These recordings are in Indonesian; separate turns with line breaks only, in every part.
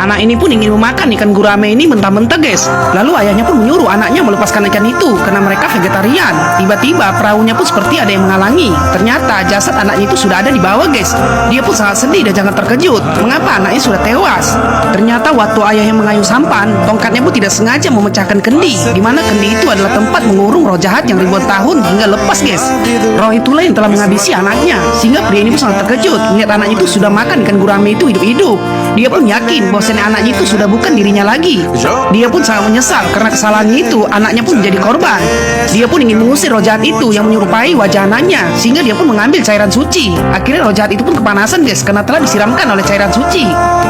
Anak ini pun ingin memakan ikan gurame ini mentah-mentah, guys. Lalu ayahnya pun menyuruh anaknya melepaskan ikan itu karena mereka vegetarian. Tiba-tiba perahunya pun seperti ada yang menghalangi. Ternyata jasad anaknya itu sudah ada di bawah, guys. Dia pun sangat sedih dan jangan terkejut. Mengapa anaknya sudah tewas? Ternyata waktu ayahnya mengayuh sampan, tongkatnya pun tidak sengaja memecahkan kendi, di mana kendi itu adalah tempat mengurung roh jahat yang ribuan tahun hingga lepas, guys. Roh itulah yang telah menghabisi anaknya, sehingga pria ini pun sangat terkejut melihat anaknya itu sudah makan ikan gurame itu hidup-hidup. Dia pun yakin bahwasanya anaknya itu sudah bukan dirinya lagi. Dia pun sangat menyesal karena kesalahannya itu, anaknya pun menjadi korban. Dia pun ingin mengusir roh jahat itu yang menyerupai wajah anaknya, sehingga dia pun mengambil cairan suci. Akhirnya roh jahat itu pun kepanasan, guys, karena telah disiramkan oleh cairan suci.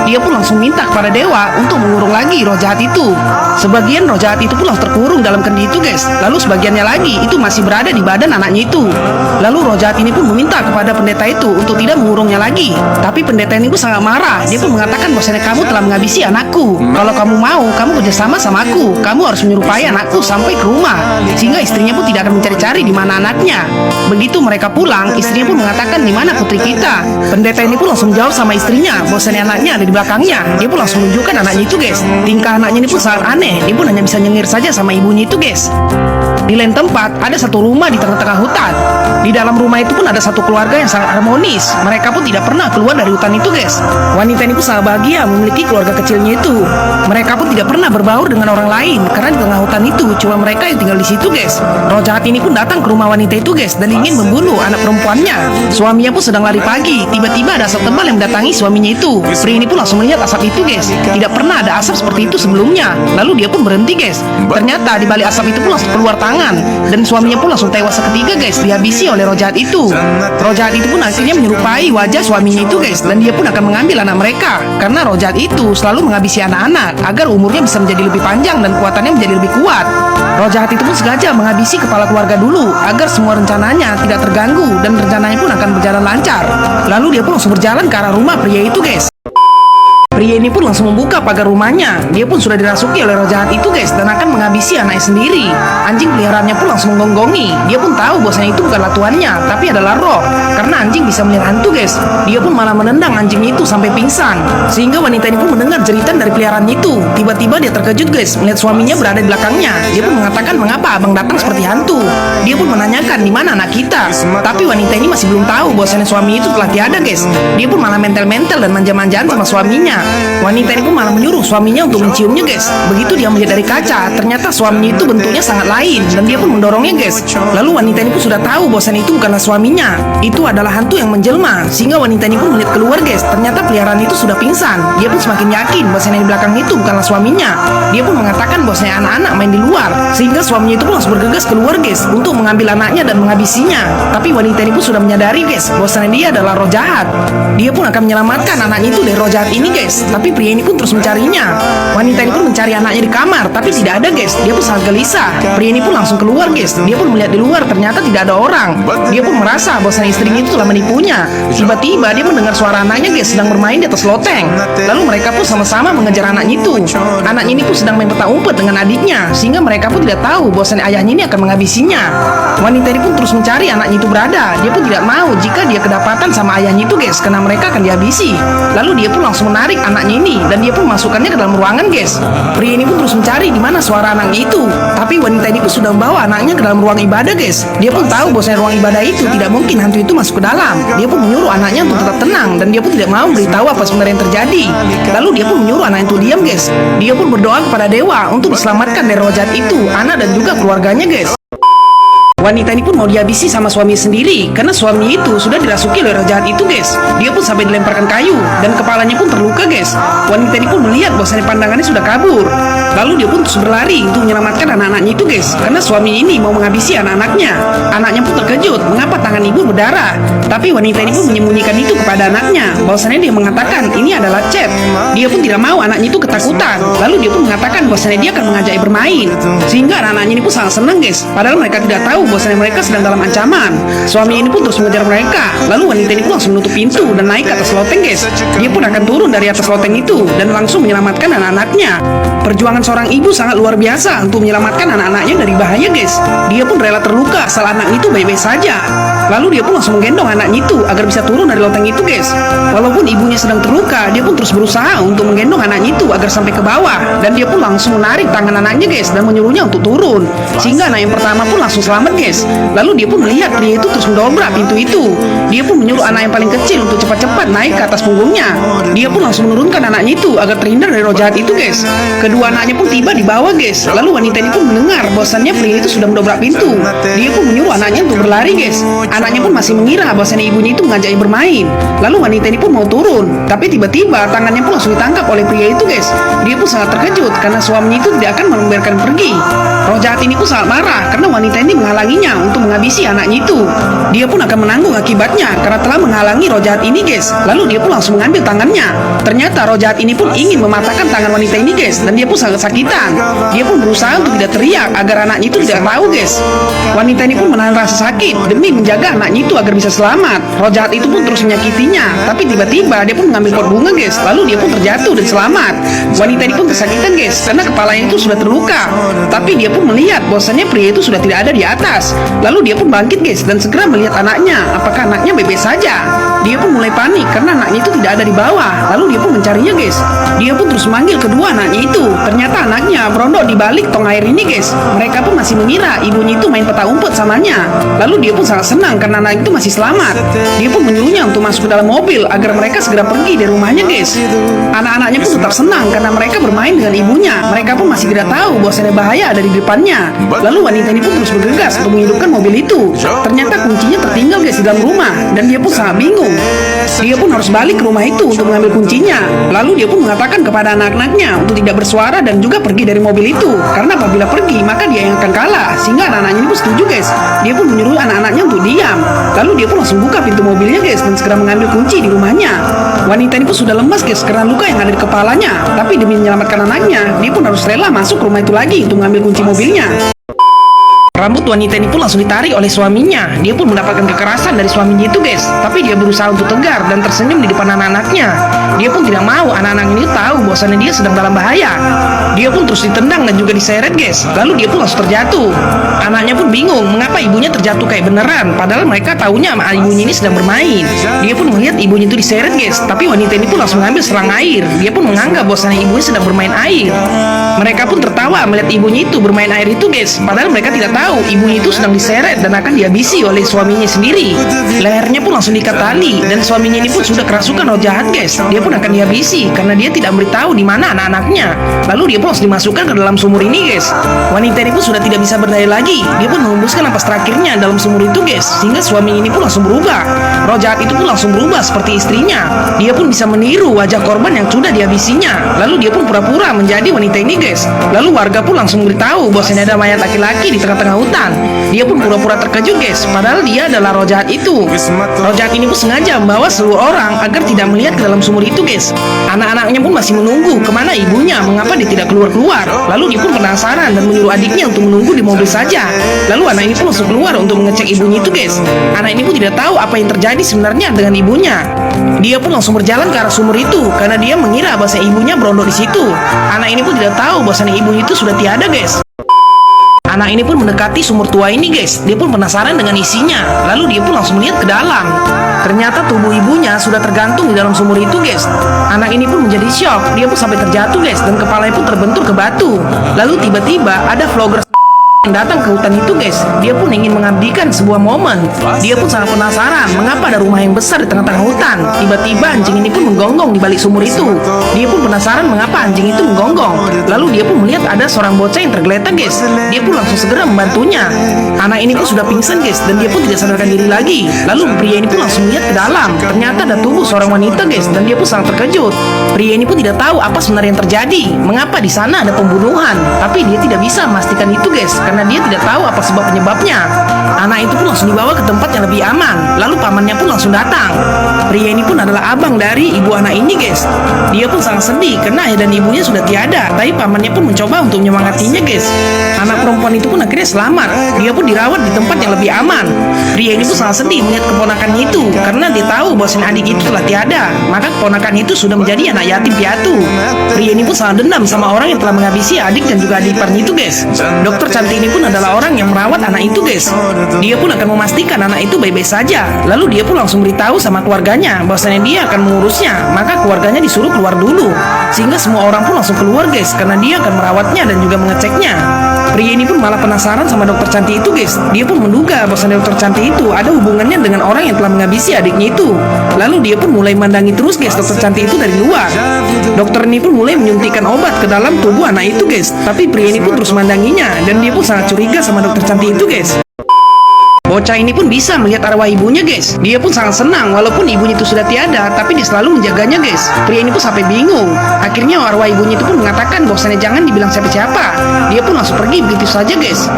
Dia pun langsung minta kepada dewa untuk mengurung lagi roh jahat itu. Sebagian roh jahat itu pun langsung terkurung dalam kendi itu, guys. Lalu sebagiannya lagi itu masih berada di badan anaknya itu. Lalu roh jahat ini pun meminta kepada pendeta itu untuk tidak mengurungnya lagi. Tapi pendeta ini pun sangat marah. Dia pun mengatakan bahwasanya kamu telah menghabisi anakku. Kalau kamu mau, kamu kerjasama sama aku. Kamu harus menyerupai anakku sampai ke rumah, sehingga istrinya pun tidak akan mencari-cari di mana anaknya. Begitu mereka pulang, istrinya pun mengatakan di mana putri kita. Pendeta ini pun langsung jawab sama istrinya bahwasanya anaknya ada di belakangnya. Dia pun langsung menunjukkan anaknya itu, guys. Tingkah anaknya ini pun sangat aneh. Dia pun hanya bisa nyengir saja sama ibunya itu, guys. Di lain tempat, ada satu rumah di tengah-tengah hutan. Di dalam rumah itu pun ada satu keluarga yang sangat harmonis. Mereka pun tidak pernah keluar dari hutan itu, guys. Wanita ini pun sangat bahagia memiliki keluarga kecilnya itu. Mereka pun tidak pernah berbaur dengan orang lain karena di tengah hutan itu cuma mereka yang tinggal di situ, guys. Roh jahat ini pun datang ke rumah wanita itu, guys, dan ingin membunuh anak perempuannya. Suaminya pun sedang lari pagi. Tiba-tiba ada asap tebal yang mendatangi suaminya itu. Pria ini pun langsung melihat asap itu, guys. Tidak pernah ada asap seperti itu sebelumnya. Lalu dia pun berhenti, guys. Ternyata di balik asap itu pun langsung keluar tangan, dan suaminya pun langsung tewas seketika, guys, dihabisi oleh roh jahat itu. Roh jahat itu pun akhirnya menyerupai wajah suaminya itu, guys, dan dia pun akan mengambil anak mereka. Karena roh jahat itu selalu menghabisi anak-anak agar umurnya bisa menjadi lebih panjang dan kuatannya menjadi lebih kuat. Roh jahat itu pun sengaja menghabisi kepala keluarga dulu agar semua rencananya tidak terganggu dan rencananya pun akan berjalan lancar. Lalu dia pun langsung berjalan ke arah rumah pria itu, guys. Pria ini pun langsung membuka pagar rumahnya. Dia pun sudah dirasuki oleh roh jahat itu, guys, dan akan menghabisi anaknya sendiri. Anjing peliharaannya pun langsung menggonggongi. Dia pun tahu bahwasanya itu bukanlah tuannya, tapi adalah roh. Karena anjing bisa melihat hantu, guys. Dia pun malah menendang anjing itu sampai pingsan. Sehingga wanita ini pun mendengar jeritan dari peliharaannya itu. Tiba-tiba dia terkejut, guys, melihat suaminya berada di belakangnya. Dia pun mengatakan, mengapa abang datang seperti hantu? Dia pun menanyakan di mana anak kita. Tapi wanita ini masih belum tahu bahwasanya suami itu telah tiada, guys. Dia pun malah mental-mental dan manja-manjaan sama suaminya. Wanita ini pun malah menyuruh suaminya untuk menciumnya, guys. Begitu dia melihat dari kaca, ternyata suaminya itu bentuknya sangat lain, dan dia pun mendorongnya, guys. Lalu wanita ini pun sudah tahu bahwasanya itu bukanlah suaminya. Itu adalah hantu yang menjelma. Sehingga wanita ini pun melihat keluar, guys. Ternyata peliharaan itu sudah pingsan. Dia pun semakin yakin bahwasanya di belakang itu bukanlah suaminya. Dia pun mengatakan bahwasanya anak-anak main di luar. Sehingga suaminya itu pun langsung bergegas keluar, guys, untuk mengambil anaknya dan menghabisinya. Tapi wanita ini pun sudah menyadari, guys, bahwasanya dia adalah roh jahat. Dia pun akan menyelamatkan anaknya itu dari roh jahat ini, guys. Tapi pria ini pun terus mencarinya. Wanita ini pun mencari anaknya di kamar, tapi tidak ada, guys. Dia pun sangat gelisah. Pria ini pun langsung keluar, guys. Dia pun melihat di luar, ternyata tidak ada orang. Dia pun merasa bahwa istrinya itu telah menipunya. Tiba-tiba dia mendengar suara anaknya, guys, sedang bermain di atas loteng. Lalu mereka pun sama-sama mengejar anaknya itu. Anaknya ini pun sedang main petak umpet dengan adiknya, sehingga mereka pun tidak tahu bahwa ayahnya ini akan menghabisinya. Wanita ini pun terus mencari anaknya itu berada. Dia pun tidak mau jika dia kedapatan sama ayahnya itu, guys, karena mereka akan dihabisi. Lalu dia pun langsung menarik anaknya ini, dan dia pun masukkannya ke dalam ruangan, guys. Pria ini pun terus mencari di mana suara anaknya itu. Tapi wanita ini pun sudah membawa anaknya ke dalam ruang ibadah, guys. Dia pun tahu bahwa ruang ibadah itu tidak mungkin hantu itu masuk ke dalam. Dia pun menyuruh anaknya untuk tetap tenang, dan dia pun tidak mau beritahu apa sebenarnya yang terjadi. Lalu dia pun menyuruh anaknya untuk diam, guys. Dia pun berdoa kepada dewa untuk diselamatkan dari roh jahat itu, anak dan juga keluarganya, guys. Wanita ini pun mau dihabisi sama suami sendiri karena suami itu sudah dirasuki oleh roh jahat itu, guys. Dia pun sampai dilemparkan kayu dan kepalanya pun terluka, guys. Wanita ini pun melihat bahwasanya pandangannya sudah kabur. Lalu dia pun terus berlari untuk menyelamatkan anak-anaknya itu, guys, karena suami ini mau menghabisi anak-anaknya. Anaknya pun terkejut mengapa tangan ibu berdarah. Tapi wanita ini pun menyembunyikan itu kepada anaknya, bahwasanya dia mengatakan ini adalah cat. Dia pun tidak mau anaknya itu ketakutan. Lalu dia pun mengatakan bahwasanya dia akan mengajaknya bermain. Sehingga anak-anaknya ini pun sangat senang, guys. Padahal mereka tidak tahu bahwasanya mereka sedang dalam ancaman. Suami ini pun terus mengejar mereka. Lalu wanita ini pun langsung menutup pintu dan naik ke atas loteng, guys. Dia pun akan turun dari atas loteng itu dan langsung menyelamatkan anak-anaknya. Perjuangan seorang ibu sangat luar biasa untuk menyelamatkan anak-anaknya dari bahaya, guys. Dia pun rela terluka asal anak itu baik-baik saja. Lalu dia pun langsung menggendong anaknya itu agar bisa turun dari loteng itu, guys. Walaupun ibunya sedang terluka, dia pun terus berusaha untuk menggendong anaknya itu agar sampai ke bawah. Dan dia pun langsung menarik tangan anaknya, guys, dan menyuruhnya untuk turun. Sehingga anak yang pertama pun langsung selamat, guys. Lalu dia pun melihat pria itu terus mendobrak pintu itu. Dia pun menyuruh anak yang paling kecil untuk cepat-cepat naik ke atas punggungnya. Dia pun langsung menurunkan anaknya itu agar terhindar dari roh jahat itu, guys. Kedua anaknya pun tiba di bawah, guys. Lalu wanita ini pun mendengar bahwasannya pria itu sudah mendobrak pintu. Dia pun menyuruh anaknya untuk berlari, guys. Anaknya pun masih mengira bahwasannya ibunya itu mengajaknya bermain. Lalu wanita ini pun mau turun, tapi tiba-tiba tangannya pun langsung ditangkap oleh pria itu, guys. Dia pun sangat terkejut karena suaminya itu tidak akan membiarkan pergi. Roh jahat ini pun sangat marah karena wanita ini menghalanginya untuk menghabisi anaknya itu. Dia pun akan menanggung akibatnya karena telah menghalangi roh jahat ini, guys. Lalu dia pun langsung mengambil tangannya. Ternyata roh jahat ini pun ingin mematahkan tangan wanita ini, guys, dan dia pun sangat sakitan. Dia pun berusaha untuk tidak teriak agar anaknya itu tidak tahu, guys. Wanita ini pun menahan rasa sakit demi menjaga anaknya itu agar bisa selamat. Roh jahat itu pun terus menyakitinya, tapi tiba-tiba dia pun mengambil pot bunga, guys. Lalu dia pun terjatuh dan selamat. Wanita ini pun tersakitan, guys, karena kepalanya itu sudah terluka. Tapi dia pun melihat bahwasannya pria itu sudah tidak ada di atas. Lalu dia pun bangkit, guys, dan segera melihat anaknya. Apakah anaknya baik-baik saja? Dia pun mulai panik karena anaknya itu tidak ada di bawah. Lalu dia pun mencarinya, guys. Dia pun terus memanggil kedua anaknya itu. Ternyata anaknya berondok di balik tong air ini, guys. Mereka pun masih mengira ibunya itu main peta umpet samanya. Lalu dia pun sangat senang karena anak itu masih selamat. Dia pun menyuruhnya untuk masuk ke dalam mobil agar mereka segera pergi dari rumahnya, guys. Anak-anaknya pun tetap senang karena mereka bermain dengan ibunya. Mereka pun masih tidak tahu bahwasanya bahaya ada di depannya. Lalu wanita ini pun terus bergegas untuk menghidupkan mobil itu. Ternyata kuncinya tertinggal, guys, di dalam rumah, dan dia pun sangat bingung. Dia pun harus balik ke rumah itu untuk mengambil kuncinya. Lalu dia pun mengatakan kepada anak-anaknya untuk tidak bersuara dan juga pergi dari mobil itu, karena apabila pergi maka dia yang akan kalah. Sehingga anak-anaknya ini pun setuju, guys. Dia pun menyuruh anak-anaknya untuk diam. Lalu dia pun langsung buka pintu mobilnya, guys, dan segera mengambil kunci di rumahnya. Wanita ini pun sudah lemas, guys, karena luka yang ada di kepalanya. Tapi demi menyelamatkan anaknya, dia pun harus rela masuk rumah itu lagi untuk mengambil kunci mobilnya. Rambut wanita ini pun langsung ditarik oleh suaminya. Dia pun mendapatkan kekerasan dari suaminya itu, guys. Tapi dia berusaha untuk tegar dan tersenyum di depan anak-anaknya. Dia pun tidak mau anak-anak ini tahu bahwasannya dia sedang dalam bahaya. Dia pun terus ditendang dan juga diseret, guys. Lalu dia pun langsung terjatuh. Anaknya pun bingung mengapa ibunya terjatuh kayak beneran, padahal mereka tahunya ibunya ini sedang bermain. Dia pun melihat ibunya itu diseret, guys. Tapi wanita ini pun langsung mengambil serang air. Dia pun menganggap bahwasannya ibunya sedang bermain air. Mereka pun tertawa melihat ibunya itu bermain air itu, guys. Padahal mereka tidak tahu ibunya itu sedang diseret dan akan dihabisi oleh suaminya sendiri. Lehernya pun langsung diikat tali dan suaminya ini pun sudah kerasukan roh jahat, guys. Dia pun akan dihabisi karena dia tidak memberitahu di mana anak-anaknya. Lalu dia pun harus dimasukkan ke dalam sumur ini, guys. Wanita ini pun sudah tidak bisa berdaya lagi. Dia pun menghembuskan napas terakhirnya dalam sumur itu, guys. Sehingga suaminya ini pun langsung berubah. Roh jahat itu pun langsung berubah seperti istrinya. Dia pun bisa meniru wajah korban yang sudah dihabisinya. Lalu dia pun pura-pura menjadi wanita ini, guys. Lalu warga pun langsung beritahu bahwasanya ada mayat laki-laki di tengah-tengah hutan. Dia pun pura-pura terkejut, guys, padahal dia adalah roh jahat itu. Roh jahat ini pun sengaja membawa seluruh orang agar tidak melihat ke dalam sumur itu, guys. Anak-anaknya pun masih menunggu kemana ibunya, mengapa dia tidak keluar-keluar. Lalu dia pun penasaran dan menyuruh adiknya untuk menunggu di mobil saja. Lalu anak ini pun langsung keluar untuk mengecek ibunya itu, guys. Anak ini pun tidak tahu apa yang terjadi sebenarnya dengan ibunya. Dia pun langsung berjalan ke arah sumur itu karena dia mengira bahwa ibunya berondok di situ. Anak ini pun tidak tahu bahwa ibunya itu sudah tiada, guys. Anak ini pun mendekati sumur tua ini, guys. Dia pun penasaran dengan isinya. Lalu dia pun langsung melihat ke dalam. Ternyata tubuh ibunya sudah tergantung di dalam sumur itu, guys. Anak ini pun menjadi syok. Dia pun sampai terjatuh, guys, dan kepalanya pun terbentur ke batu. Lalu tiba-tiba ada vlogger yang datang ke hutan itu, guys. Dia pun ingin mengabdikan sebuah momen. Dia pun sangat penasaran mengapa ada rumah yang besar di tengah-tengah hutan. Tiba-tiba anjing ini pun menggonggong di balik sumur itu. Dia pun penasaran mengapa anjing itu menggonggong. Lalu dia pun melihat ada seorang bocah yang tergeletak, guys. Dia pun langsung segera membantunya. Anak ini pun sudah pingsan, guys, dan dia pun tidak sadarkan diri lagi. Lalu pria ini pun langsung melihat ke dalam. Ternyata ada tubuh seorang wanita, guys, dan dia pun sangat terkejut. Pria ini pun tidak tahu apa sebenarnya yang terjadi. Mengapa di sana ada pembunuhan? Tapi dia tidak bisa memastikan itu, guys, karena dia tidak tahu apa sebab penyebabnya. Anak itu pun langsung dibawa ke tempat yang lebih aman. Lalu pamannya pun langsung datang. Pria ini pun adalah abang dari ibu anak ini, guys. Dia pun sangat sedih karena ayah dan ibunya sudah tiada. Tapi pamannya pun mencoba untuk menyemangatinya, guys. Anak perempuan itu pun akhirnya selamat. Dia pun dirawat di tempat yang lebih aman. Pria ini pun sangat sedih melihat keponakannya itu karena dia tahu bahwa sang adik itu telah tiada. Maka keponakan itu sudah menjadi anak yatim piatu. Pria ini pun sangat dendam sama orang yang telah menghabisi adik dan juga adik iparnya itu, guys. Dokter cantik ini pun adalah orang yang merawat anak itu, guys. Dia pun akan memastikan anak itu baik-baik saja. Lalu dia pun langsung beritahu sama keluarganya bahwasanya dia akan mengurusnya. Maka keluarganya disuruh keluar dulu, sehingga semua orang pun langsung keluar, guys, karena dia akan merawatnya dan juga mengeceknya. Pria ini pun malah penasaran sama dokter cantik itu, guys. Dia pun menduga bahwasanya dokter cantik itu ada hubungannya dengan orang yang telah menghabisi adiknya itu. Lalu dia pun mulai mandangi terus, guys, dokter cantik itu dari luar. Dokter ini pun mulai menyuntikkan obat ke dalam tubuh anak itu, guys. Tapi pria ini pun terus mandanginya dan dia pun sangat curiga sama dokter cantik itu, guys. Bocah ini pun bisa melihat arwah ibunya, guys. Dia pun sangat senang walaupun ibunya itu sudah tiada, tapi dia selalu menjaganya, guys. Pria ini pun sampai bingung. Akhirnya arwah ibunya itu pun mengatakan bahwasanya jangan dibilang siapa-siapa. Dia pun langsung pergi begitu saja, guys.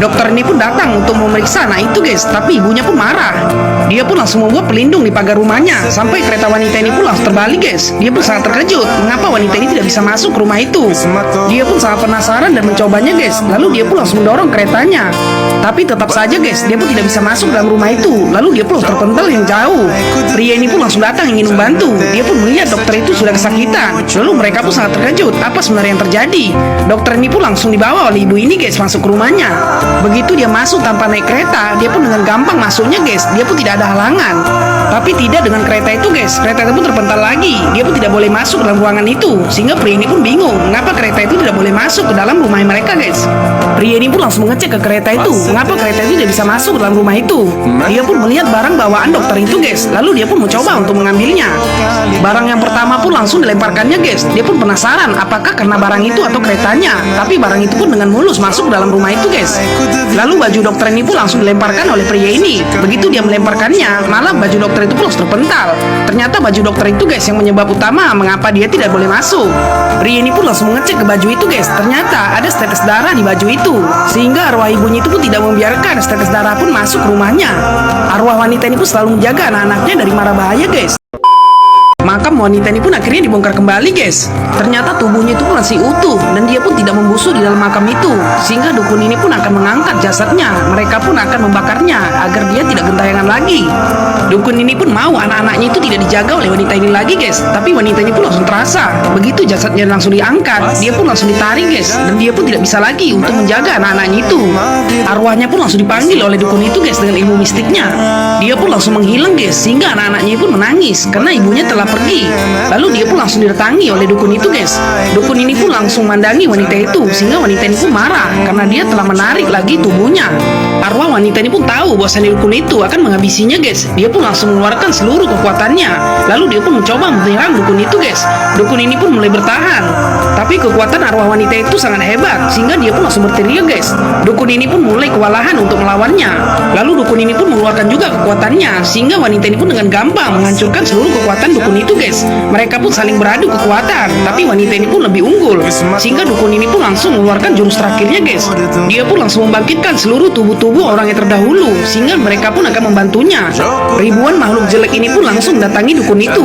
Dokter ini pun datang untuk memeriksa anak itu, guys, tapi ibunya pun marah. Dia pun langsung membuat pelindung di pagar rumahnya sampai kereta wanita ini pun langsung terbalik, guys. Dia pun sangat terkejut mengapa wanita ini tidak bisa masuk ke rumah itu. Dia pun sangat penasaran dan mencobanya, guys. Lalu dia pun langsung mendorong keretanya. Tapi tetap saja, guys, dia pun tidak bisa masuk dalam rumah itu. Lalu dia pun terpental yang jauh. Pria ini pun langsung datang ingin membantu. Dia pun melihat dokter itu sudah kesakitan. Lalu mereka pun sangat terkejut apa sebenarnya yang terjadi. Dokter ini pun langsung dibawa oleh ibu ini, guys, masuk ke rumahnya. Begitu dia masuk tanpa naik kereta, dia pun dengan gampang masuknya, guys. Dia pun tidak ada halangan. Tapi tidak dengan kereta itu, guys. Kereta itu pun terpental lagi. Dia pun tidak boleh masuk dalam ruangan itu. Sehingga pria ini pun bingung mengapa kereta itu tidak boleh masuk ke dalam rumah mereka, guys. Pria ini pun langsung mengecek ke kereta itu mengapa kereta itu tidak bisa masuk ke dalam rumah itu. Dia pun melihat barang bawaan dokter itu, guys. Lalu dia pun mencoba untuk mengambilnya. Barang yang pertama pun langsung dilemparkannya, guys. Dia pun penasaran apakah karena barang itu atau keretanya. Tapi barang itu pun dengan mulus masuk ke dalam rumah itu, guys. Lalu baju dokter ini pun langsung dilemparkan oleh pria ini. Begitu dia melemparkannya, malah baju dokter itu pun langsung terpental. Ternyata baju dokter itu, guys, yang menyebab utama mengapa dia tidak boleh masuk. Pria ini pun langsung mengecek ke baju itu, guys. Ternyata ada tetes darah di baju itu. Sehingga arwah ibunya itu pun tidak membiarkan tetes darah pun masuk ke rumahnya. Arwah wanita ini pun selalu menjaga anak-anaknya dari mara bahaya, guys. Makam wanita ini pun akhirnya dibongkar kembali, guys. Ternyata tubuhnya itu masih utuh dan dia pun tidak membusuk di dalam makam itu. Sehingga dukun ini pun akan mengangkat jasadnya. Mereka pun akan membakarnya agar dia tidak gentayangan lagi. Dukun ini pun mau anak-anaknya itu tidak dijaga oleh wanita ini lagi, guys. Tapi wanita ini pun langsung terasa. Begitu jasadnya langsung diangkat, dia pun langsung ditarik, guys. Dan dia pun tidak bisa lagi untuk menjaga anak-anaknya itu. Arwahnya pun langsung dipanggil oleh dukun itu, guys, dengan ilmu mistiknya. Dia pun langsung menghilang, guys. Sehingga anak-anaknya pun menangis karena ibunya telah pergi. Lalu dia pun langsung didatangi oleh dukun itu, guys. Dukun ini pun langsung mandangi wanita itu sehingga wanita ini pun marah karena dia telah menarik lagi tubuhnya. Arwah wanita ini pun tahu bahwasanya dukun itu akan menghabisinya, guys. Dia pun langsung mengeluarkan seluruh kekuatannya. Lalu dia pun mencoba menyerang dukun itu, guys. Dukun ini pun mulai bertahan. Tapi kekuatan arwah wanita itu sangat hebat sehingga dia pun langsung berteriak, guys. Dukun ini pun mulai kewalahan untuk melawannya. Lalu dukun ini pun mengeluarkan juga kekuatannya sehingga wanita ini pun dengan gampang menghancurkan seluruh kekuatan dukun itu, guys. Mereka pun saling beradu kekuatan, tapi wanita ini pun lebih unggul. Sehingga dukun ini pun langsung mengeluarkan jurus terakhirnya, guys. Dia pun langsung membangkitkan seluruh tubuh-tubuh orang yang terdahulu, sehingga mereka pun akan membantunya. Ribuan makhluk jelek ini pun langsung mendatangi dukun itu.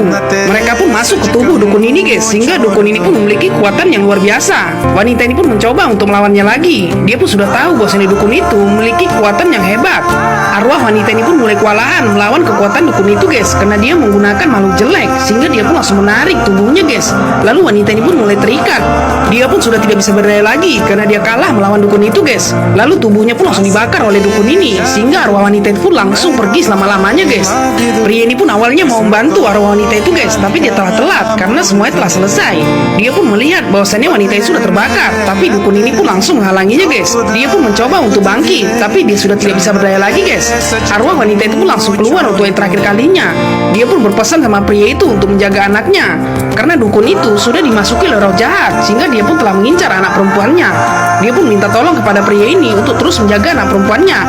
Mereka pun masuk ke tubuh dukun ini, guys, sehingga dukun ini pun memiliki kekuatan yang luar biasa. Wanita ini pun mencoba untuk melawannya lagi. Dia pun sudah tahu bahwa dukun itu memiliki kekuatan yang hebat. Arwah wanita ini pun mulai kewalahan melawan kekuatan dukun itu, guys, karena dia menggunakan makhluk jelek, sehingga dia pun langsung menarik tubuhnya, guys. Lalu wanita ini pun mulai terikat. Dia pun sudah tidak bisa berdaya lagi karena dia kalah melawan dukun itu, guys. Lalu tubuhnya pun langsung dibakar oleh dukun ini sehingga arwah wanita itu pun langsung pergi selama-lamanya, guys. Pria ini pun awalnya mau membantu arwah wanita itu, guys, tapi dia telah telat karena semuanya telah selesai. Dia pun melihat bahwasannya wanita itu sudah terbakar, tapi dukun ini pun langsung menghalanginya, guys. Dia pun mencoba untuk bangkit, tapi dia sudah tidak bisa berdaya lagi, guys. Arwah wanita itu pun langsung keluar untuk yang terakhir kalinya. Dia pun berpesan sama pria itu untuk menjaga anaknya karena dukun itu sudah dimasuki oleh roh jahat sehingga dia pun telah mengincar anak perempuannya. Dia pun minta tolong kepada pria ini untuk terus menjaga anak perempuannya.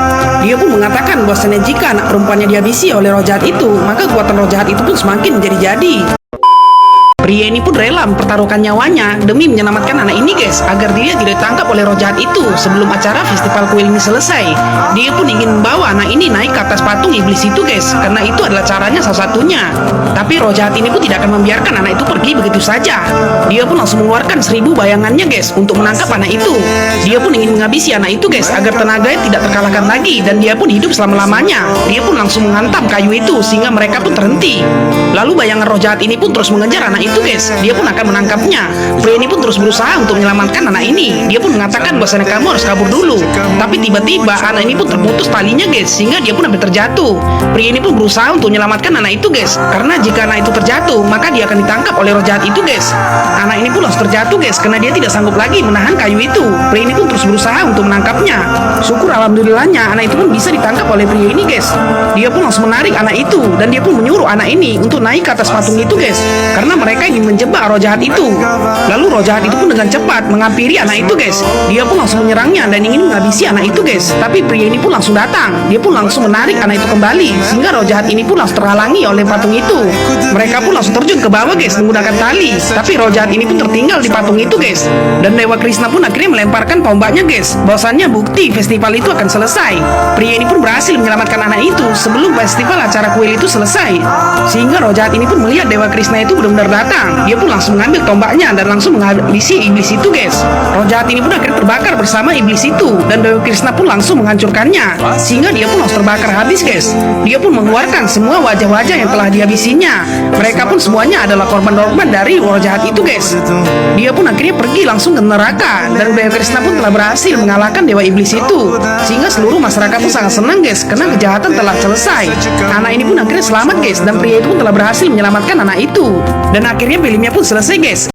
Dia pun mengatakan bahwasanya jika anak perempuannya dihabisi oleh roh jahat itu, maka kekuatan roh jahat itu pun semakin menjadi-jadi. Pria ini pun rela mempertaruhkan nyawanya demi menyelamatkan anak ini, guys, agar dia tidak ditangkap oleh roh jahat itu sebelum acara festival kuil ini selesai. Dia pun ingin membawa anak ini naik ke atas patung iblis itu, guys, karena itu adalah caranya salah satunya. Tapi roh jahat ini pun tidak akan membiarkan anak itu pergi begitu saja. Dia pun langsung mengeluarkan 1000 bayangannya, guys, untuk menangkap anak itu. Dia pun ingin menghabisi anak itu, guys, agar tenaganya tidak terkalahkan lagi dan dia pun hidup selama-lamanya. Dia pun langsung menghantam kayu itu sehingga mereka pun terhenti. Lalu bayangan roh jahat ini pun terus mengejar anak itu, itu guys, dia pun akan menangkapnya. Pria ini pun terus berusaha untuk menyelamatkan anak ini. Dia pun mengatakan bahwasanya kamu harus kabur dulu. Tapi tiba-tiba anak ini pun terputus talinya guys, sehingga dia pun hampir terjatuh. Pria ini pun berusaha untuk menyelamatkan anak itu guys, karena jika anak itu terjatuh maka dia akan ditangkap oleh roh jahat itu guys. Anak ini pun langsung terjatuh guys, karena dia tidak sanggup lagi menahan kayu itu. Pria ini pun terus berusaha untuk menangkapnya. Syukur alhamdulillahnya anak itu pun bisa ditangkap oleh pria ini guys. Dia pun langsung menarik anak itu, dan dia pun menyuruh anak ini untuk naik ke atas patung itu guys, karena mereka ingin menjebak roh jahat itu. Lalu roh jahat itu pun dengan cepat menghampiri anak itu guys. Dia pun langsung menyerangnya dan ingin menghabisi anak itu guys. Tapi pria ini pun langsung datang. Dia pun langsung menarik anak itu kembali, sehingga roh jahat ini pun langsung terhalangi oleh patung itu. Mereka pun langsung terjun ke bawah guys menggunakan tali. Tapi roh jahat ini pun tertinggal di patung itu guys. Dan Dewa Krishna pun akhirnya melemparkan tombaknya guys, bahwasannya bukti festival itu akan selesai. Pria ini pun berhasil menyelamatkan anak itu sebelum festival acara kuil itu selesai. Sehingga roh jahat ini pun melihat Dewa Krishna itu benar-benar datang. Dia pun langsung mengambil tombaknya dan langsung menghabisi iblis itu guys. Roh jahat ini pun akhirnya terbakar bersama iblis itu, dan Dewa Krishna pun langsung menghancurkannya, sehingga dia pun langsung terbakar habis guys. Dia pun mengeluarkan semua wajah-wajah yang telah dihabisinya. Mereka pun semuanya adalah korban-korban dari roh jahat itu guys. Dia pun akhirnya pergi langsung ke neraka, dan Dewa Krishna pun telah berhasil mengalahkan dewa iblis itu, sehingga seluruh masyarakat pun sangat senang guys, karena kejahatan telah selesai. Anak ini pun akhirnya selamat guys, dan pria itu pun telah berhasil menyelamatkan anak itu. Dan akhirnya filmnya pun selesai guys.